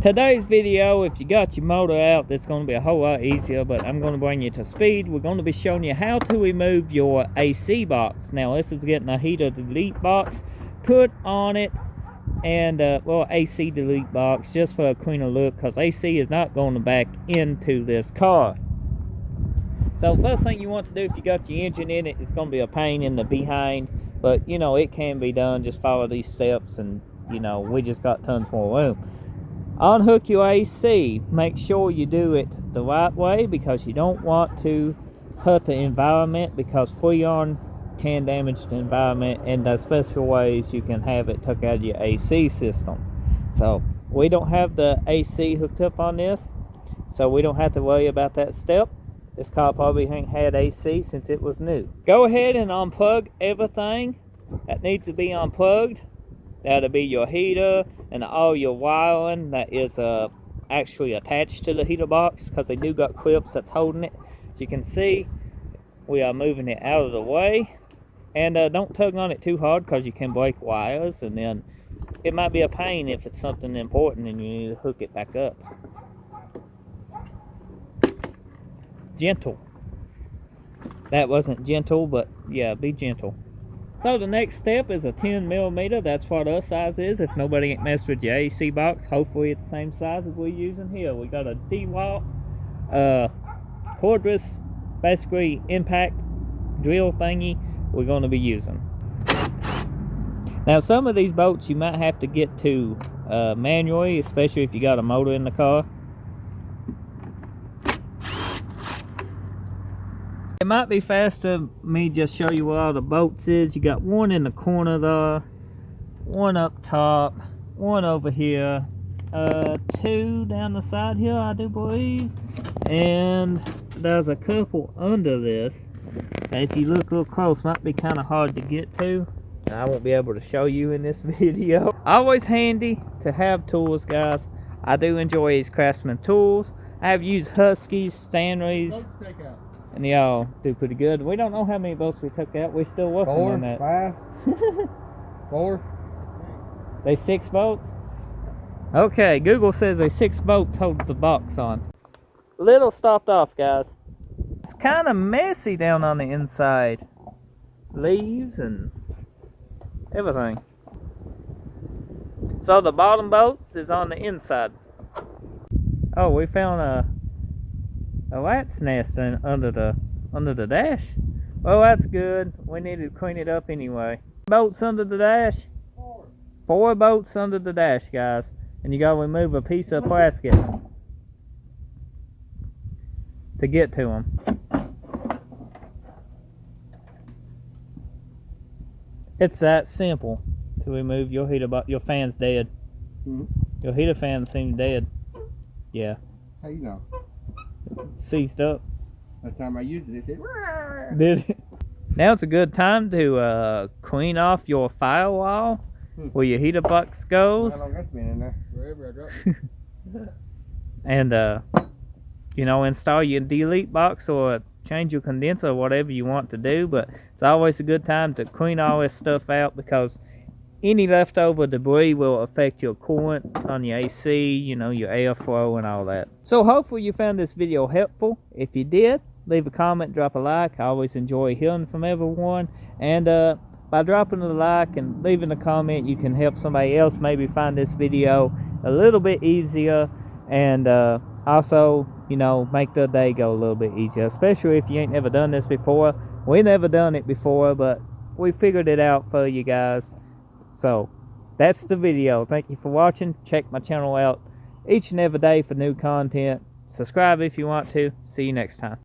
Today's video, if you got your motor out, it's going to be a whole lot easier, but I'm going to bring you to speed. We're going to be showing you how to remove your AC box. Now, this is getting a heater delete box put on it, and well, AC delete box, just for a cleaner look, because AC is not going to back into this car. So first thing you want to do, if you got your engine in it, it's going to be a pain in the behind, but you know, it can be done. Just follow these steps, and you know, we just got tons more room. Unhook your AC. Make sure you do it the right way, because you don't want to hurt the environment, because Freon can damage the environment, and there's special ways you can have it took out of your AC system. So we don't have the AC hooked up on this, so we don't have to worry about that step. This car probably ain't had AC since it was new. Go ahead and unplug everything that needs to be unplugged. That'll be your heater and all your wiring that is actually attached to the heater box, because they do got clips that's holding it. As you can see, we are moving it out of the way. And don't tug on it too hard, because you can break wires, and then it might be a pain if it's something important and you need to hook it back up. Gentle. That wasn't gentle, but yeah, be gentle. So the next step is a 10mm. That's what our size is. If nobody ain't messed with your AC box, hopefully it's the same size as we're using here. We got a DeWalt cordless, basically impact drill thingy we're going to be using. Now, some of these bolts you might have to get to manually, especially if you got a motor in the car. It might be faster me just show you where all the bolts is. You got one in the corner there, one up top, one over here, two down the side here, I do believe, and there's a couple under this. If you look real close, might be kind of hard to get to. I won't be able to show you in this video. Always handy to have tools, guys. I do enjoy these Craftsman tools. I have used Huskies, Stanleys, and they all do pretty good. We don't know how many bolts we took out. We're still working on that. 5, 4. They 6 bolts? Okay, Google says they 6 bolts hold the box on. Little stopped off, guys. It's kind of messy down on the inside. Leaves and everything. So the bottom bolts is on the inside. Oh, we found a rat's nest under the dash. Well, that's good. We need to clean it up anyway. Bolts under the dash. 4 bolts under the dash, guys, and you gotta remove a piece of plastic to get to them. It's that simple to remove your heater box. Your fan's dead. Your heater fan seems dead. Yeah. How you know? Seized up. Last time I used it, it said, "Rrrr." Did it? Now it's a good time to clean off your firewall where your heater box goes. How long that's been in there? Wherever I dropped it. And you know, install your delete box or change your condenser or whatever you want to do. But it's always a good time to clean all this stuff out, because any leftover debris will affect your coolant on your AC, you know, your airflow and all that. So hopefully you found this video helpful. If you did, leave a comment, drop a like. I always enjoy hearing from everyone. And by dropping a like and leaving a comment, you can help somebody else maybe find this video a little bit easier, and also, you know, make their day go a little bit easier, especially if you ain't never done this before. We never done it before, but we figured it out for you guys. So that's the video. Thank you for watching. Check my channel out each and every day for new content. Subscribe if you want to. See you next time.